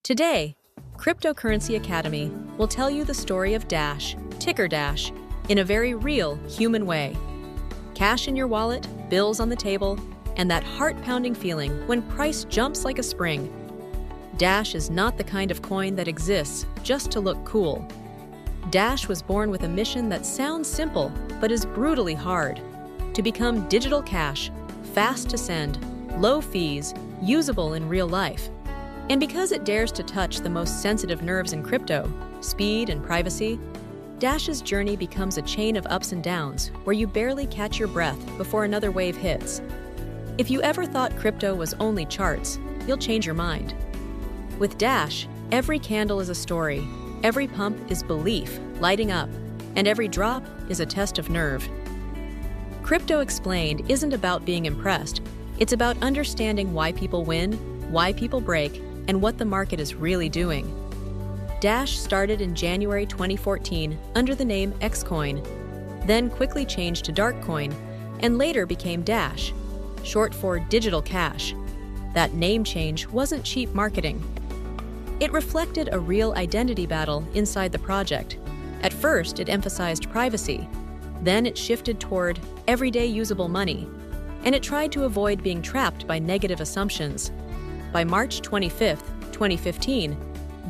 Today, Cryptocurrency Academy will tell you the story of Dash, ticker Dash, in a very real, human way. Cash in your wallet, bills on the table, and that heart-pounding feeling when price jumps like a spring. Dash is not the kind of coin that exists just to look cool. Dash was born with a mission that sounds simple, but is brutally hard: to become digital cash, fast to send, low fees, usable in real life. And because it dares to touch the most sensitive nerves in crypto, speed and privacy, Dash's journey becomes a chain of ups and downs where you barely catch your breath before another wave hits. If you ever thought crypto was only charts, you'll change your mind. With Dash, every candle is a story, every pump is belief lighting up, and every drop is a test of nerve. Crypto Explained isn't about being impressed, it's about understanding why people win, why people break, and what the market is really doing. Dash started in January 2014 under the name Xcoin, then quickly changed to Darkcoin, and later became Dash, short for digital cash. That name change wasn't cheap marketing. It reflected a real identity battle inside the project. At first, it emphasized privacy. Then it shifted toward everyday usable money, and it tried to avoid being trapped by negative assumptions. By March 25, 2015,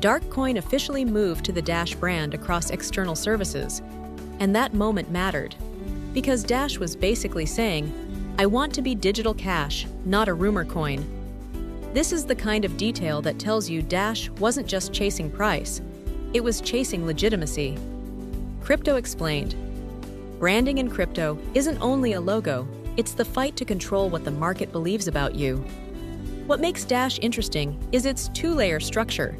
Darkcoin officially moved to the Dash brand across external services. And that moment mattered, because Dash was basically saying, I want to be digital cash, not a rumor coin. This is the kind of detail that tells you Dash wasn't just chasing price, it was chasing legitimacy. Crypto Explained. Branding in crypto isn't only a logo, it's the fight to control what the market believes about you. What makes Dash interesting is its two-layer structure.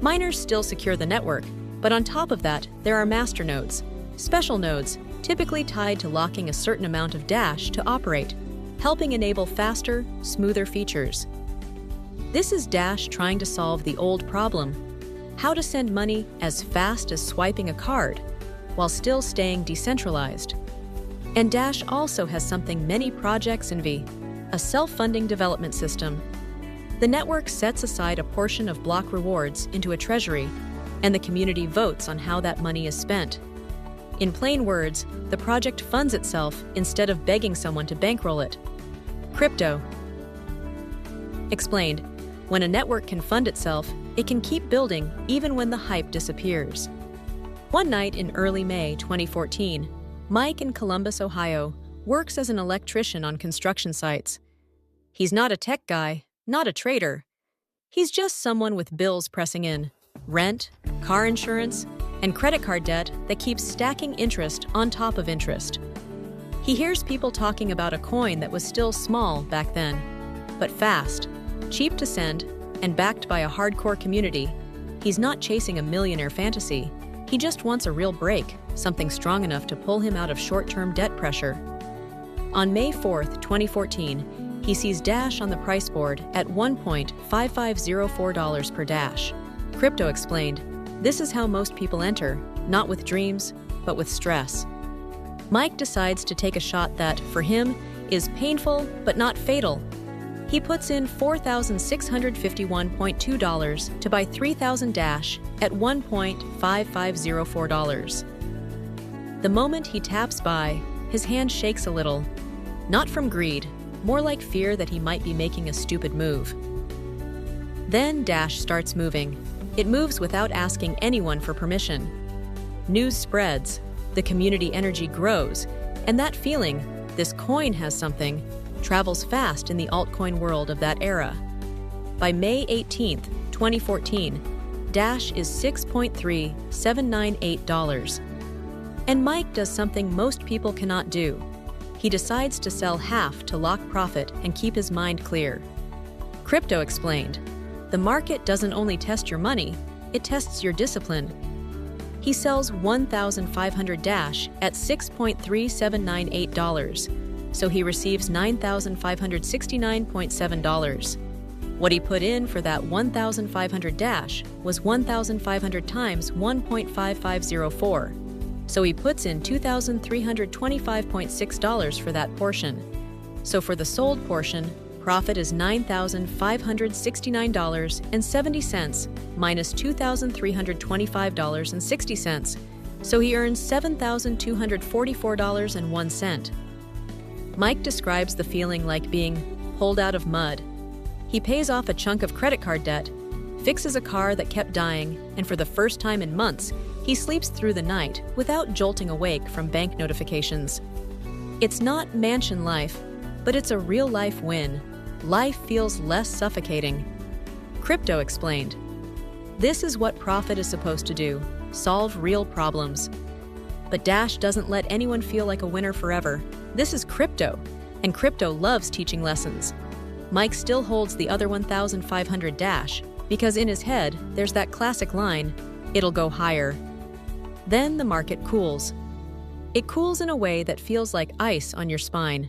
Miners still secure the network, but on top of that, there are masternodes, special nodes, typically tied to locking a certain amount of Dash to operate, helping enable faster, smoother features. This is Dash trying to solve the old problem: how to send money as fast as swiping a card, while still staying decentralized. And Dash also has something many projects envy: a self-funding development system. The network sets aside a portion of block rewards into a treasury, and the community votes on how that money is spent. In plain words, the project funds itself instead of begging someone to bankroll it. Crypto Explained. When a network can fund itself, it can keep building even when the hype disappears. One night in early May 2014, Mike in Columbus, Ohio, works as an electrician on construction sites. He's not a tech guy, not a trader. He's just someone with bills pressing in: rent, car insurance, and credit card debt that keeps stacking interest on top of interest. He hears people talking about a coin that was still small back then, but fast, cheap to send, and backed by a hardcore community. He's not chasing a millionaire fantasy. He just wants a real break, something strong enough to pull him out of short-term debt pressure. On May 4, 2014, he sees Dash on the price board at $1.5504 per Dash. Crypto Explained. This is how most people enter, not with dreams, but with stress. Mike decides to take a shot that, for him, is painful but not fatal. He puts in $4,651.2 to buy 3,000 Dash at $1.5504. The moment he taps buy, his hand shakes a little. Not from greed, more like fear that he might be making a stupid move. Then Dash starts moving. It moves without asking anyone for permission. News spreads, the community energy grows, and that feeling, this coin has something, travels fast in the altcoin world of that era. By May 18, 2014, Dash is $6.3798. And Mike does something most people cannot do. He decides to sell half to lock profit and keep his mind clear. Crypto Explained. The market doesn't only test your money, it tests your discipline. He sells 1,500 Dash at $6.3798, so he receives $9,569.7. What he put in for that 1,500 Dash was 1,500 times 1.5504. So he puts in $2,325.6 for that portion. So for the sold portion, Profit is $9,569.70 minus $2,325.60, so he earns $7,244.01. Mike describes the feeling like being pulled out of mud. He pays off a chunk of credit card debt, fixes a car that kept dying, and for the first time in months, he sleeps through the night without jolting awake from bank notifications. It's not mansion life, but it's a real-life win. Life feels less suffocating. Crypto explained. This is what profit is supposed to do, solve real problems. But Dash doesn't let anyone feel like a winner forever. This is crypto, and crypto loves teaching lessons. Mike still holds the other 1,500 Dash, because in his head, there's that classic line, "It'll go higher." Then the market cools. It cools in a way that feels like ice on your spine.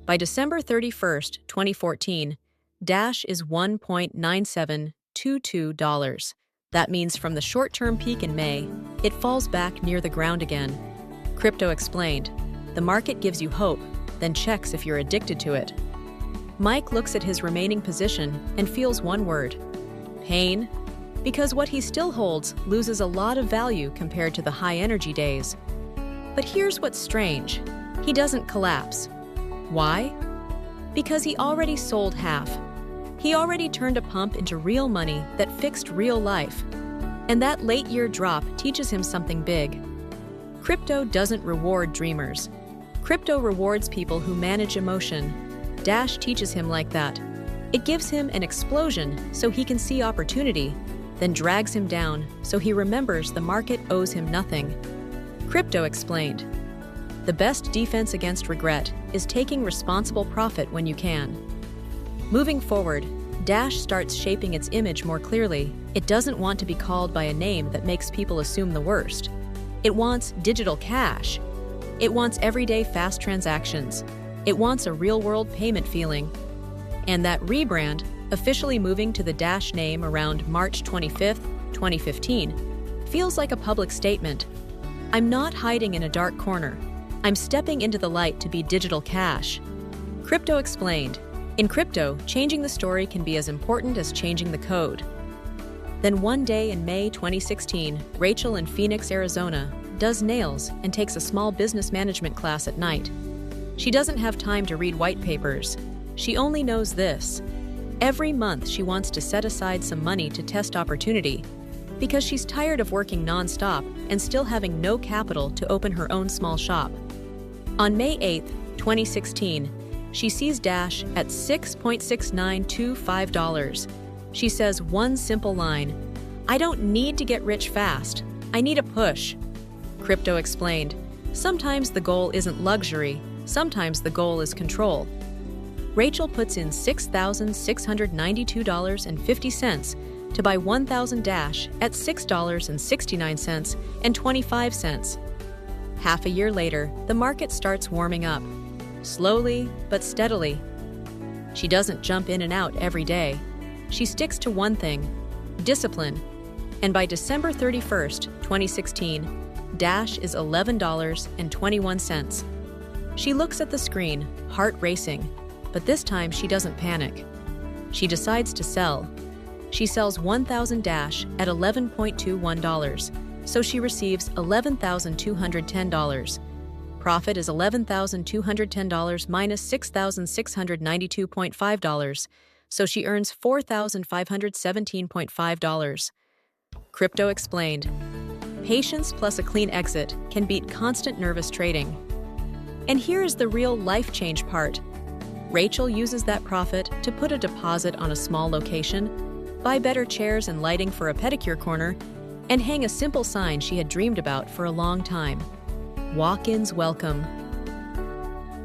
By December 31st, 2014, Dash is $1.9722. That means from the short-term peak in May, it falls back near the ground again. Crypto explained, the market gives you hope, then checks if you're addicted to it. Mike looks at his remaining position and feels one word: pain, because what he still holds loses a lot of value compared to the high-energy days. But here's what's strange. He doesn't collapse. Why? Because he already sold half. He already turned a pump into real money that fixed real life. And that late-year drop teaches him something big. Crypto doesn't reward dreamers. Crypto rewards people who manage emotion. Dash teaches him like that. It gives him an explosion so he can see opportunity, then drags him down so he remembers the market owes him nothing. Crypto explained, the best defense against regret is taking responsible profit when you can. Moving forward, Dash starts shaping its image more clearly. It doesn't want to be called by a name that makes people assume the worst. It wants digital cash. It wants everyday fast transactions. It wants a real-world payment feeling. And that rebrand, officially moving to the Dash name around March 25th, 2015, feels like a public statement. I'm not hiding in a dark corner. I'm stepping into the light to be digital cash. Crypto explained, in crypto, changing the story can be as important as changing the code. Then one day in May 2016, Rachel in Phoenix, Arizona, does nails and takes a small business management class at night. She doesn't have time to read white papers. She only knows this. Every month she wants to set aside some money to test opportunity because she's tired of working non-stop and still having no capital to open her own small shop. On May 8, 2016, she sees Dash at $6.6925. She says one simple line, I don't need to get rich fast. I need a push. Crypto explained, sometimes the goal isn't luxury, sometimes the goal is control. Rachel puts in $6,692.50 to buy 1,000 Dash at $6.69 and 25 cents. Half a year later, the market starts warming up, slowly but steadily. She doesn't jump in and out every day. She sticks to one thing, discipline. And by December 31st, 2016, Dash is $11.21. She looks at the screen, heart racing, but this time she doesn't panic. She decides to sell. She sells 1,000 Dash at $11.21, so she receives $11,210. Profit is $11,210 minus $6,692.5, so she earns $4,517.5. Crypto explained, patience plus a clean exit can beat constant nervous trading. And here is the real life change part. Rachel uses that profit to put a deposit on a small location, buy better chairs and lighting for a pedicure corner, and hang a simple sign she had dreamed about for a long time. Walk-ins welcome.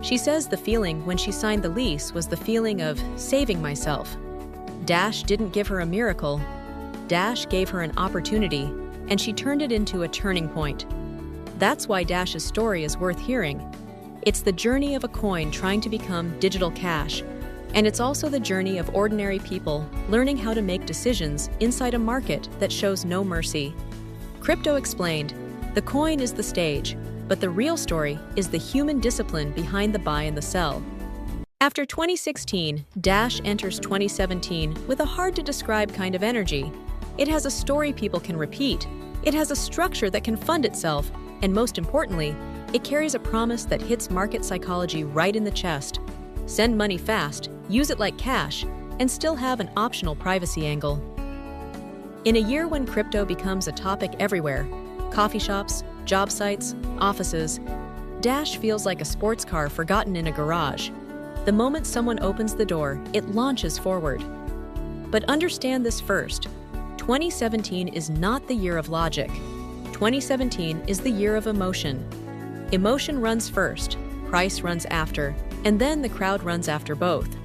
She says the feeling when she signed the lease was the feeling of saving myself. Dash didn't give her a miracle. Dash gave her an opportunity, and she turned it into a turning point. That's why Dash's story is worth hearing. It's the journey of a coin trying to become digital cash, and it's also the journey of ordinary people learning how to make decisions inside a market that shows no mercy. Crypto explained, the coin is the stage, but the real story is the human discipline behind the buy and the sell. After 2016, Dash enters 2017 with a hard-to-describe kind of energy. It has a story people can repeat. It has a structure that can fund itself. And most importantly, it carries a promise that hits market psychology right in the chest. Send money fast, use it like cash, and still have an optional privacy angle. In a year when crypto becomes a topic everywhere, coffee shops, job sites, offices, Dash feels like a sports car forgotten in a garage. The moment someone opens the door, it launches forward. But understand this first. 2017 is not the year of logic. 2017 is the year of emotion. Emotion runs first, price runs after, and then the crowd runs after both.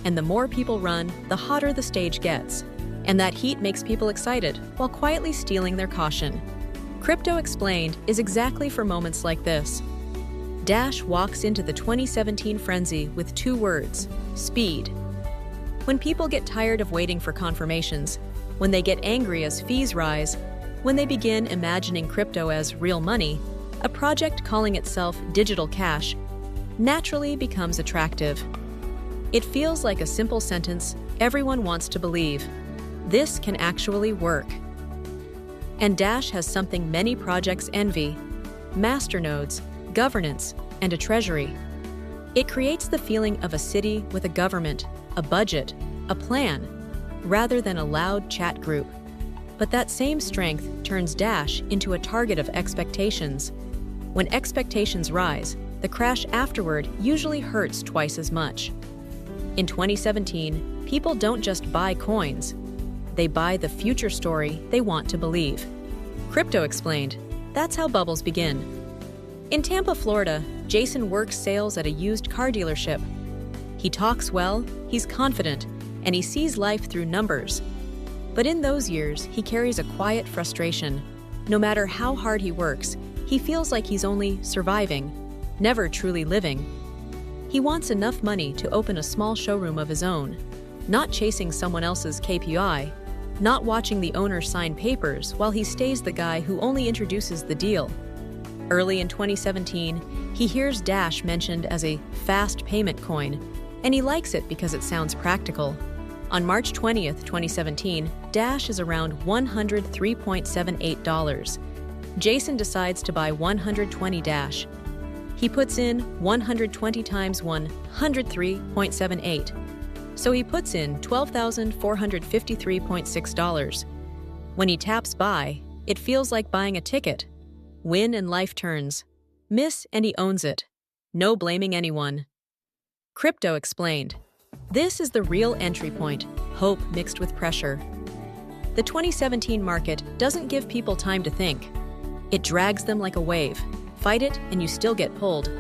And the more people run, the hotter the stage gets. And that heat makes people excited while quietly stealing their caution. Crypto Explained is exactly for moments like this. Dash walks into the 2017 frenzy with 2 words: speed. When people get tired of waiting for confirmations, when they get angry as fees rise, when they begin imagining crypto as real money, a project calling itself digital cash naturally becomes attractive. It feels like a simple sentence everyone wants to believe. This can actually work. And Dash has something many projects envy: masternodes, governance, and a treasury. It creates the feeling of a city with a government, a budget, a plan, rather than a loud chat group. But that same strength turns Dash into a target of expectations. When expectations rise, the crash afterward usually hurts twice as much. In 2017, people don't just buy coins. They buy the future story they want to believe. Crypto Explained. That's how bubbles begin. In Tampa, Florida, Jason works sales at a used car dealership. He talks well, he's confident, and he sees life through numbers. But in those years, he carries a quiet frustration. No matter how hard he works, he feels like he's only surviving, never truly living. He wants enough money to open a small showroom of his own, not chasing someone else's KPI, not watching the owner sign papers while he stays the guy who only introduces the deal. Early in 2017, he hears Dash mentioned as a fast payment coin, and he likes it because it sounds practical. On March 20th, 2017, Dash is around $103.78. Jason decides to buy 120 Dash. He puts in 120 times 103.78. So he puts in $12,453.6. When he taps buy, it feels like buying a ticket. Win and life turns. Miss and he owns it. No blaming anyone. Crypto Explained. This is the real entry point, hope mixed with pressure. The 2017 market doesn't give people time to think. It drags them like a wave. Fight it and you still get pulled.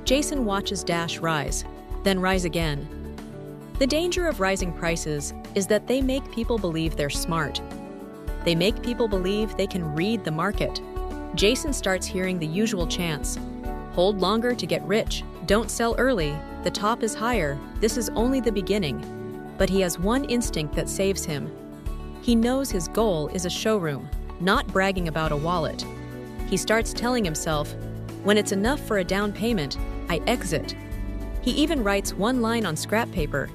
Jason watches Dash rise, then rise again. The danger of rising prices is that they make people believe they're smart. They make people believe they can read the market. Jason starts hearing the usual chants. Hold longer to get rich. Don't sell early. The top is higher. This is only the beginning. But he has one instinct that saves him. He knows his goal is a showroom, not bragging about a wallet. He starts telling himself, when it's enough for a down payment, I exit. He even writes one line on scrap paper.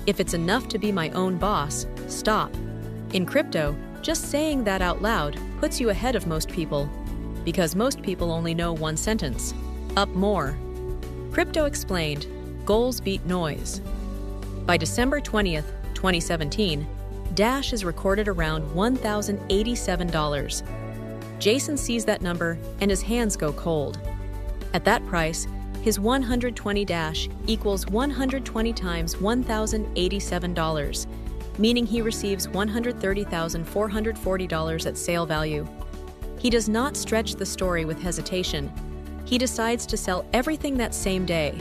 If it's enough to be my own boss, stop. In crypto, just saying that out loud puts you ahead of most people. Because most people only know one sentence: up more. Crypto Explained. Goals beat noise. By December 20th, 2017, Dash is recorded around $1,087. Jason sees that number and his hands go cold. At that price, his 120 Dash equals 120 times $1,087, meaning he receives $130,440 at sale value. He does not stretch the story with hesitation. He decides to sell everything that same day.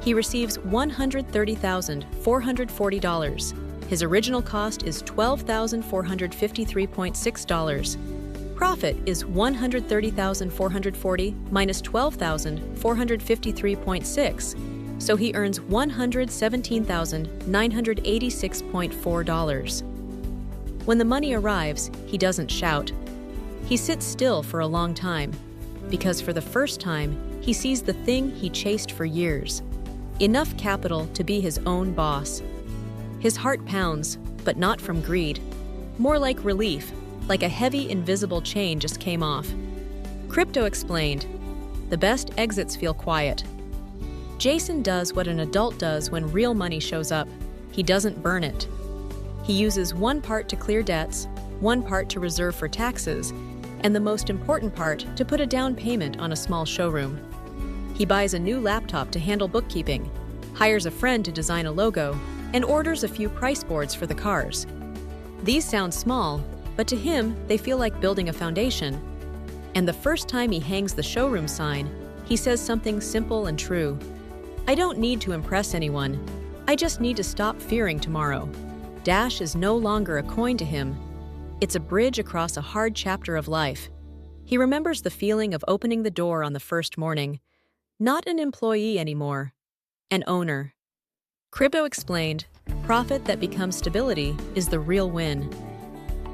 He receives $130,440. His original cost is $12,453.6. Profit is $130,440 minus $12,453.6, so he earns $117,986.4. When the money arrives, he doesn't shout. He sits still for a long time, because for the first time, he sees the thing he chased for years. enough capital to be his own boss. His heart pounds, but not from greed. More like relief, like a heavy, invisible chain just came off. Crypto explained, "The best exits feel quiet." Jason does what an adult does when real money shows up. He doesn't burn it. He uses one part to clear debts, one part to reserve for taxes, and the most important part to put a down payment on a small showroom. He buys a new laptop to handle bookkeeping, hires a friend to design a logo, and orders a few price boards for the cars. These sound small, but to him, they feel like building a foundation. And the first time he hangs the showroom sign, he says something simple and true. "I don't need to impress anyone. I just need to stop fearing tomorrow." Dash is no longer a coin to him. It's a bridge across a hard chapter of life. He remembers the feeling of opening the door on the first morning. Not an employee anymore, an owner. Crypto explained, "Profit that becomes stability is the real win."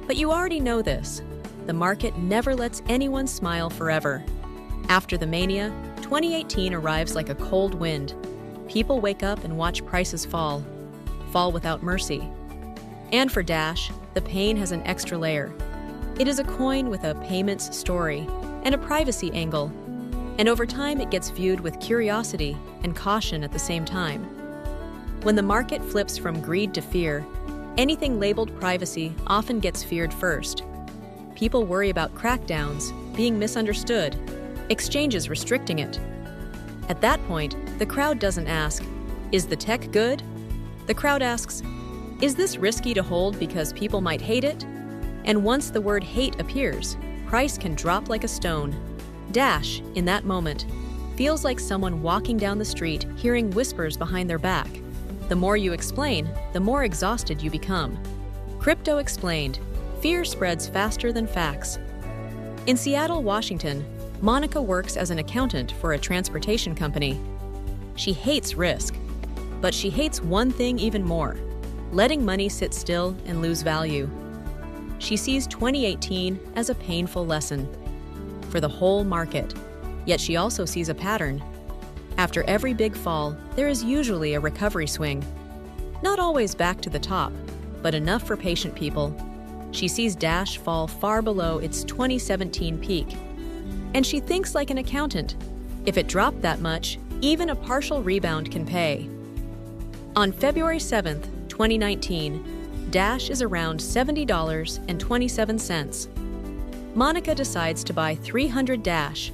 But you already know this. The market never lets anyone smile forever. After the mania, 2018 arrives like a cold wind. People wake up and watch prices fall without mercy. And for Dash, the pain has an extra layer. It is a coin with a payments story and a privacy angle. And over time, it gets viewed with curiosity and caution at the same time. When the market flips from greed to fear, anything labeled privacy often gets feared first. People worry about crackdowns, being misunderstood, exchanges restricting it. At that point, the crowd doesn't ask, "Is the tech good?" The crowd asks, "Is this risky to hold because people might hate it?" And once the word hate appears, price can drop like a stone. Dash, in that moment, feels like someone walking down the street hearing whispers behind their back. The more you explain, the more exhausted you become. Crypto explained, "Fear spreads faster than facts." In Seattle, Washington, Monica works as an accountant for a transportation company. She hates risk, but she hates one thing even more: letting money sit still and lose value. She sees 2018 as a painful lesson for the whole market, yet she also sees a pattern. After every big fall, there is usually a recovery swing. Not always back to the top, but enough for patient people. She sees Dash fall far below its 2017 peak. And she thinks like an accountant. If it dropped that much, even a partial rebound can pay. On February 7th, 2019, Dash is around $70.27. Monica decides to buy 300 Dash.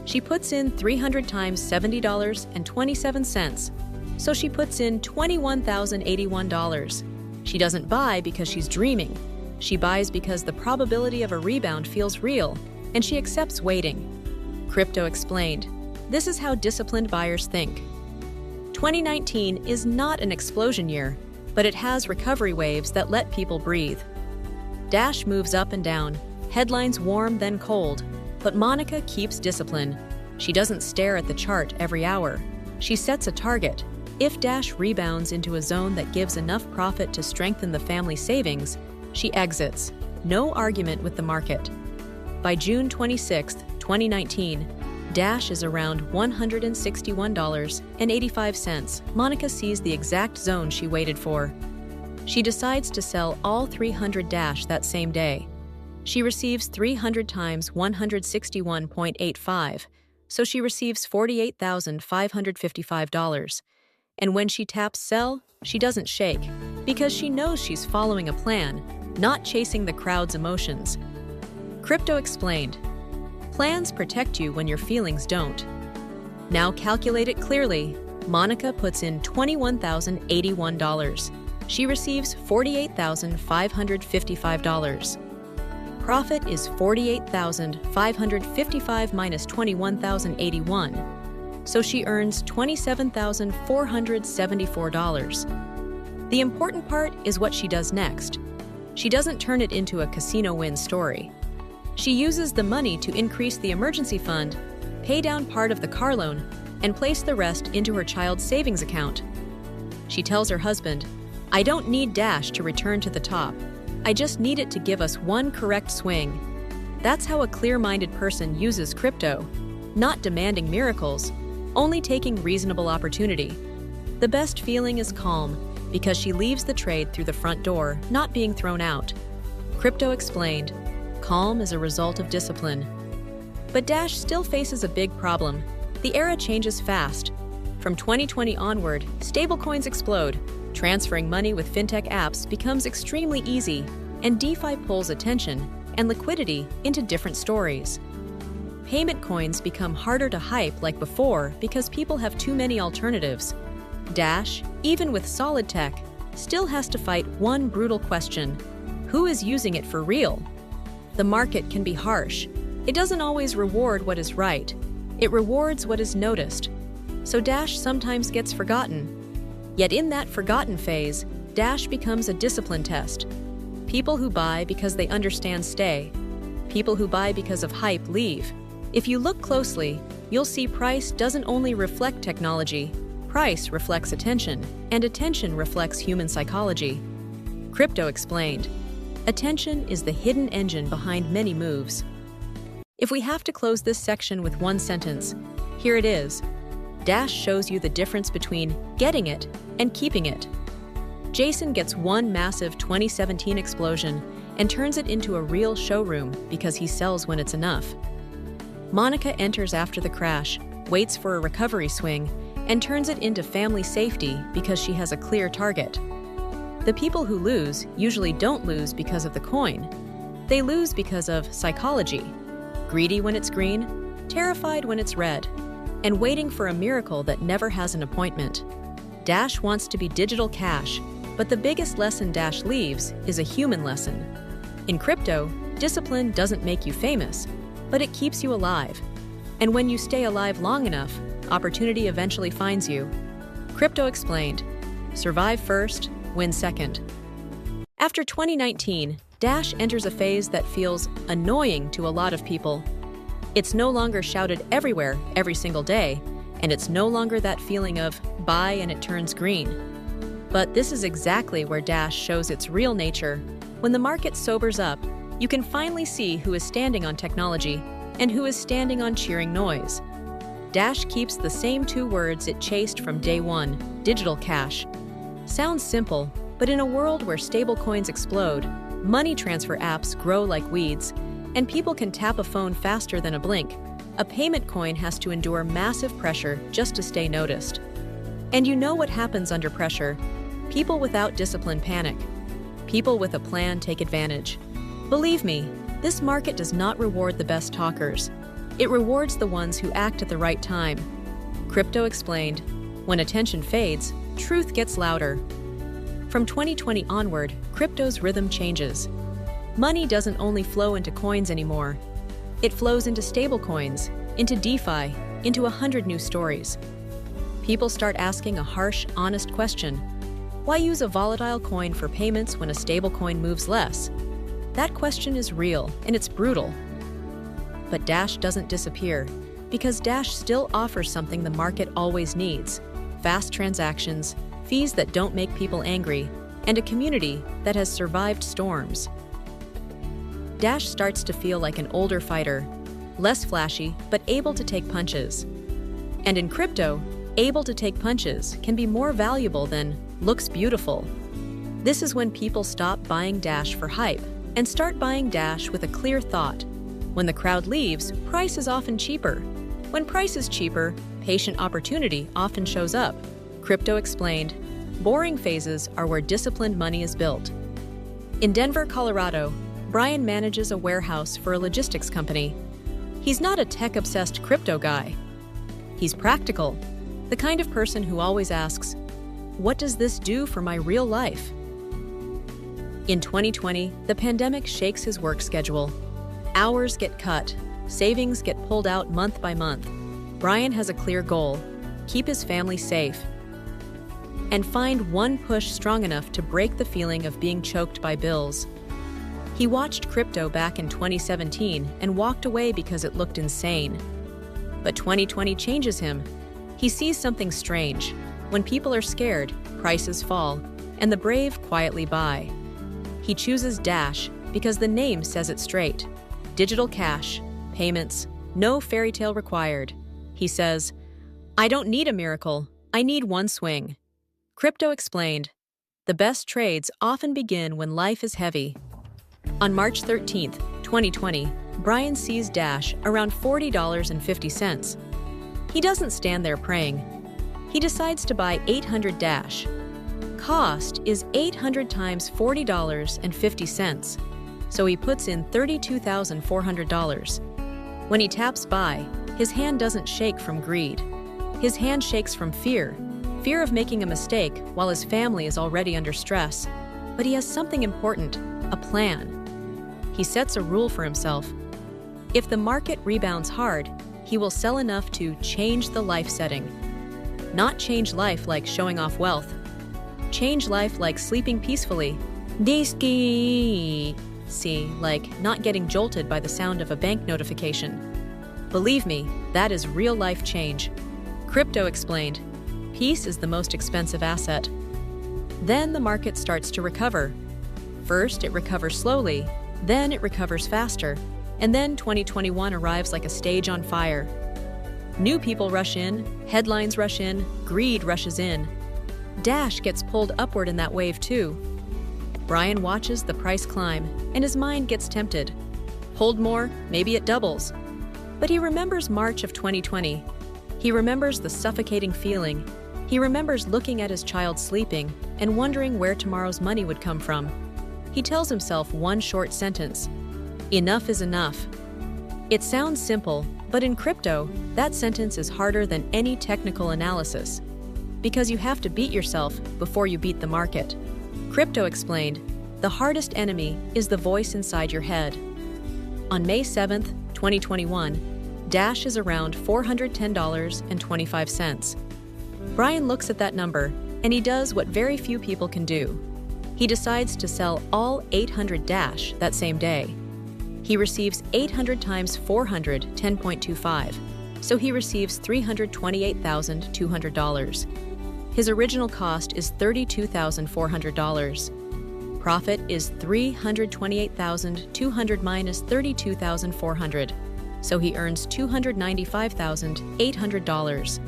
She puts in 300 times $70.27, so she puts in $21,081. She doesn't buy because she's dreaming. She buys because the probability of a rebound feels real, and she accepts waiting. Crypto explained, "This is how disciplined buyers think." 2019 is not an explosion year, but it has recovery waves that let people breathe. Dash moves up and down, headlines warm then cold, but Monica keeps discipline. She doesn't stare at the chart every hour. She sets a target. If Dash rebounds into a zone that gives enough profit to strengthen the family savings, she exits. No argument with the market. By June 26, 2019, Dash is around $161.85. Monica sees the exact zone she waited for. She decides to sell all 300 Dash that same day. She receives 300 times $161.85, so she receives $48,555. And when she taps sell, she doesn't shake, because she knows she's following a plan, not chasing the crowd's emotions. Crypto explained, "Plans protect you when your feelings don't." Now calculate it clearly. Monica puts in $21,081. She receives $48,555. Profit is $48,555 minus $21,081, so she earns $27,474. The important part is what she does next. She doesn't turn it into a casino win story. She uses the money to increase the emergency fund, pay down part of the car loan, and place the rest into her child's savings account. She tells her husband, "I don't need Dash to return to the top. I just need it to give us one correct swing." That's how a clear-minded person uses crypto, not demanding miracles, only taking reasonable opportunity. The best feeling is calm, because she leaves the trade through the front door, not being thrown out. Crypto explained, calm is a result of discipline. But Dash still faces a big problem. The era changes fast. From 2020 onward, stablecoins explode. Transferring money with fintech apps becomes extremely easy, and DeFi pulls attention and liquidity into different stories. Payment coins become harder to hype like before because people have too many alternatives. Dash, even with solid tech, still has to fight one brutal question: who is using it for real? The market can be harsh. It doesn't always reward what is right. It rewards what is noticed. So Dash sometimes gets forgotten. Yet in that forgotten phase, Dash becomes a discipline test. People who buy because they understand stay. People who buy because of hype leave. If you look closely, you'll see price doesn't only reflect technology. Price reflects attention, and attention reflects human psychology. Crypto explained, attention is the hidden engine behind many moves. If we have to close this section with one sentence, here it is. Dash shows you the difference between getting it and keeping it. Jason gets one massive 2017 explosion and turns it into a real showroom because he sells when it's enough. Monica enters after the crash, waits for a recovery swing, and turns it into family safety because she has a clear target. The people who lose usually don't lose because of the coin. They lose because of psychology. Greedy when it's green, terrified when it's red, and waiting for a miracle that never has an appointment. Dash wants to be digital cash, but the biggest lesson Dash leaves is a human lesson. In crypto, discipline doesn't make you famous, but it keeps you alive. And when you stay alive long enough, opportunity eventually finds you. Crypto explained, survive first, win second. After 2019, Dash enters a phase that feels annoying to a lot of people. It's no longer shouted everywhere every single day, and it's no longer that feeling of buy and it turns green. But this is exactly where Dash shows its real nature. When the market sobers up, you can finally see who is standing on technology and who is standing on cheering noise. Dash keeps the same two words it chased from day one, digital cash. Sounds simple, but in a world where stablecoins explode, money transfer apps grow like weeds, and people can tap a phone faster than a blink, a payment coin has to endure massive pressure just to stay noticed. And you know what happens under pressure. People without discipline panic. People with a plan take advantage. Believe me, this market does not reward the best talkers. It rewards the ones who act at the right time. Crypto explained, when attention fades, truth gets louder. From 2020 onward, crypto's rhythm changes. Money doesn't only flow into coins anymore. It flows into stablecoins, into DeFi, into 100 new stories. People start asking a harsh, honest question. Why use a volatile coin for payments when a stablecoin moves less? That question is real, and it's brutal. But Dash doesn't disappear, because Dash still offers something the market always needs: fast transactions, fees that don't make people angry, and a community that has survived storms. Dash starts to feel like an older fighter, less flashy, but able to take punches. And in crypto, able to take punches can be more valuable than looks beautiful. This is when people stop buying Dash for hype and start buying Dash with a clear thought. When the crowd leaves, price is often cheaper. When price is cheaper, patient opportunity often shows up. Crypto explained, boring phases are where disciplined money is built. In Denver, Colorado, Brian manages a warehouse for a logistics company. He's not a tech-obsessed crypto guy. He's practical, the kind of person who always asks, what does this do for my real life? In 2020, the pandemic shakes his work schedule. Hours get cut, savings get pulled out month by month. Brian has a clear goal: keep his family safe. And find one push strong enough to break the feeling of being choked by bills. He watched crypto back in 2017 and walked away because it looked insane. But 2020 changes him. He sees something strange. When people are scared, prices fall, and the brave quietly buy. He chooses Dash because the name says it straight. Digital cash, payments, no fairy tale required. He says, I don't need a miracle, I need one swing. Crypto explained, the best trades often begin when life is heavy. On March 13th, 2020, Brian sees Dash around $40.50. He doesn't stand there praying. He decides to buy 800 Dash. Cost is 800 times $40.50, so he puts in $32,400. When he taps buy, his hand doesn't shake from greed. His hand shakes from fear of making a mistake while his family is already under stress. But he has something important, a plan. He sets a rule for himself. If the market rebounds hard, he will sell enough to change the life setting. Not change life like showing off wealth. Change life like sleeping peacefully. Like not getting jolted by the sound of a bank notification. Believe me, that is real life change. Crypto explained, peace is the most expensive asset. Then the market starts to recover. First, it recovers slowly, then it recovers faster, and then 2021 arrives like a stage on fire. New people rush in, headlines rush in, greed rushes in. Dash gets pulled upward in that wave too. Brian watches the price climb, and his mind gets tempted. Hold more, maybe it doubles. But he remembers March of 2020. He remembers the suffocating feeling. He remembers looking at his child sleeping and wondering where tomorrow's money would come from. He tells himself one short sentence: enough is enough. It sounds simple, but in crypto, that sentence is harder than any technical analysis, because you have to beat yourself before you beat the market. Crypto explained, the hardest enemy is the voice inside your head. On May 7th, 2021, Dash is around $410.25. Brian looks at that number, and he does what very few people can do. He decides to sell all 800 Dash that same day. He receives 800 times 400, 10.25, so he receives $328,200. His original cost is $32,400. Profit is $328,200 minus $32,400, so he earns $295,800.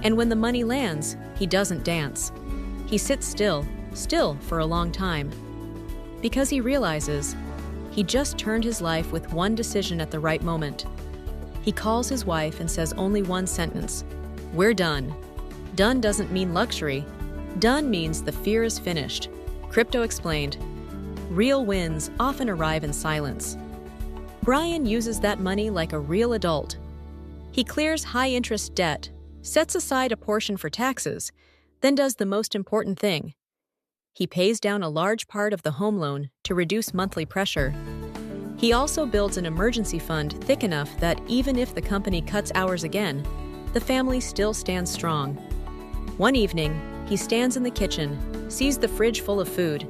And when the money lands, he doesn't dance. He sits still for a long time, because he realizes he just turned his life with one decision at the right moment. He calls his wife and says only one sentence: "We're done." Done doesn't mean luxury. Done means the fear is finished. Crypto explained, real wins often arrive in silence. Brian uses that money like a real adult. He clears high-interest debt, sets aside a portion for taxes, then does the most important thing. He pays down a large part of the home loan to reduce monthly pressure. He also builds an emergency fund thick enough that even if the company cuts hours again, the family still stands strong. One evening, he stands in the kitchen, sees the fridge full of food,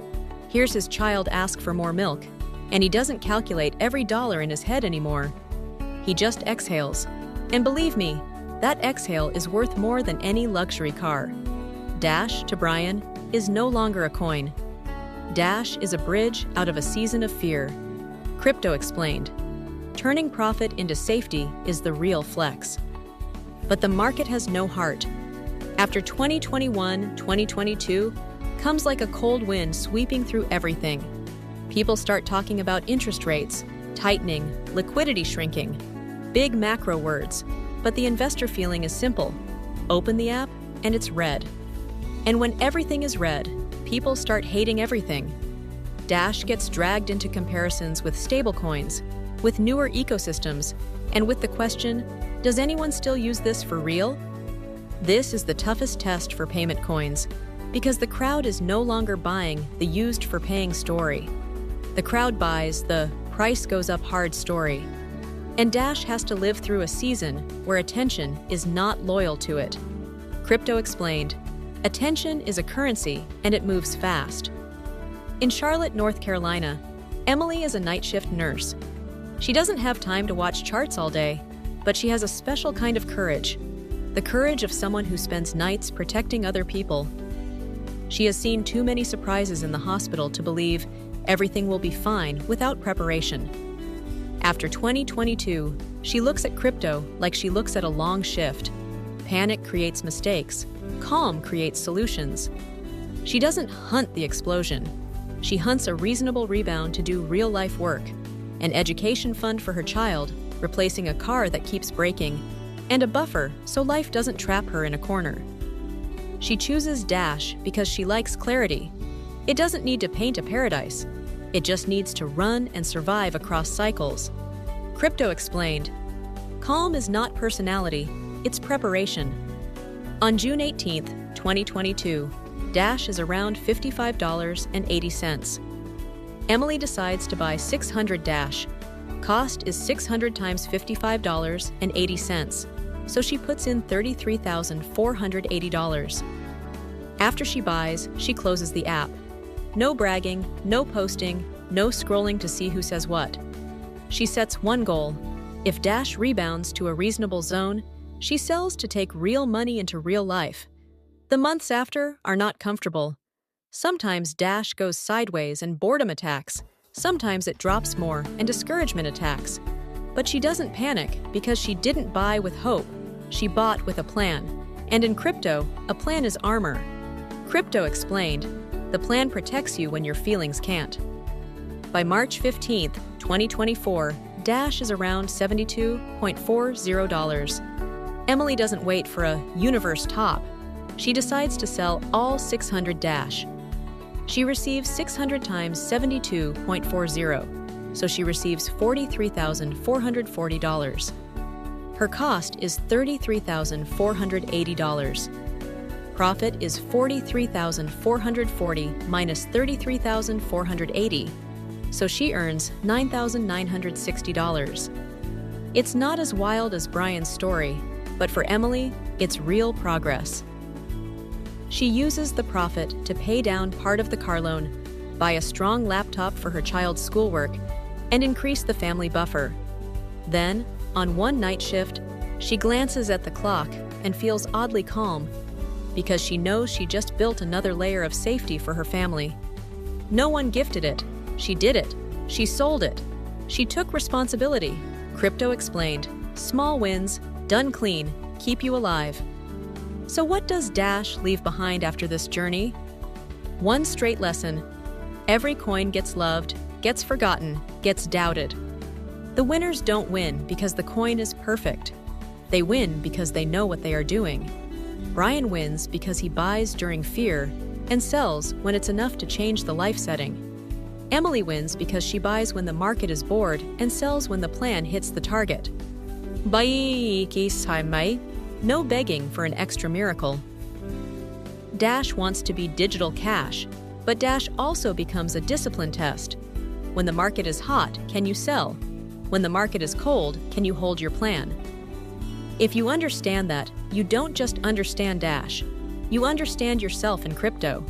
hears his child ask for more milk, and he doesn't calculate every dollar in his head anymore. He just exhales. And believe me, that exhale is worth more than any luxury car. Dash, to Brian, is no longer a coin. Dash is a bridge out of a season of fear. Crypto explained, turning profit into safety is the real flex. But the market has no heart. After 2021, 2022 comes like a cold wind sweeping through everything. People start talking about interest rates, tightening, liquidity shrinking, big macro words, but the investor feeling is simple. Open the app, and it's red. And when everything is red, people start hating everything. Dash gets dragged into comparisons with stablecoins, with newer ecosystems, and with the question, does anyone still use this for real? This is the toughest test for payment coins, because the crowd is no longer buying the used for paying story. The crowd buys the price goes up hard story. And Dash has to live through a season where attention is not loyal to it. Crypto explained, attention is a currency and it moves fast. In Charlotte, North Carolina, Emily is a night shift nurse. She doesn't have time to watch charts all day, but she has a special kind of courage, the courage of someone who spends nights protecting other people. She has seen too many surprises in the hospital to believe everything will be fine without preparation. After 2022, she looks at crypto like she looks at a long shift. Panic creates mistakes. Calm creates solutions. She doesn't hunt the explosion. She hunts a reasonable rebound to do real-life work, an education fund for her child, replacing a car that keeps breaking, and a buffer so life doesn't trap her in a corner. She chooses Dash because she likes clarity. It doesn't need to paint a paradise. It just needs to run and survive across cycles. Crypto explained, "Calm is not personality, it's preparation." On June 18, 2022, Dash is around $55.80. Emily decides to buy 600 Dash. Cost is 600 times $55.80, so she puts in $33,480. After she buys, she closes the app. No bragging, no posting, no scrolling to see who says what. She sets one goal. If Dash rebounds to a reasonable zone, she sells to take real money into real life. The months after are not comfortable. Sometimes Dash goes sideways and boredom attacks. Sometimes it drops more and discouragement attacks. But she doesn't panic because she didn't buy with hope. She bought with a plan. And in crypto, a plan is armor. Crypto explained, "The plan protects you when your feelings can't." By March 15, 2024, Dash is around $72.40. Emily doesn't wait for a universe top. She decides to sell all 600 Dash. She receives 600 times 72.40, so she receives $43,440. Her cost is $33,480. Profit is $43,440 minus $33,480, so she earns $9,960. It's not as wild as Brian's story, but for Emily, it's real progress. She uses the profit to pay down part of the car loan, buy a strong laptop for her child's schoolwork, and increase the family buffer. Then, on one night shift, she glances at the clock and feels oddly calm because she knows she just built another layer of safety for her family. No one gifted it. She did it. She sold it. She took responsibility. Crypto explained, "Small wins, done clean, keep you alive." So what does Dash leave behind after this journey? One straight lesson. Every coin gets loved, gets forgotten, gets doubted. The winners don't win because the coin is perfect. They win because they know what they are doing. Brian wins because he buys during fear and sells when it's enough to change the life setting. Emily wins because she buys when the market is bored and sells when the plan hits the target. No begging for an extra miracle. Dash wants to be digital cash, but Dash also becomes a discipline test. When the market is hot, can you sell? When the market is cold, can you hold your plan? If you understand that, you don't just understand Dash, you understand yourself in crypto.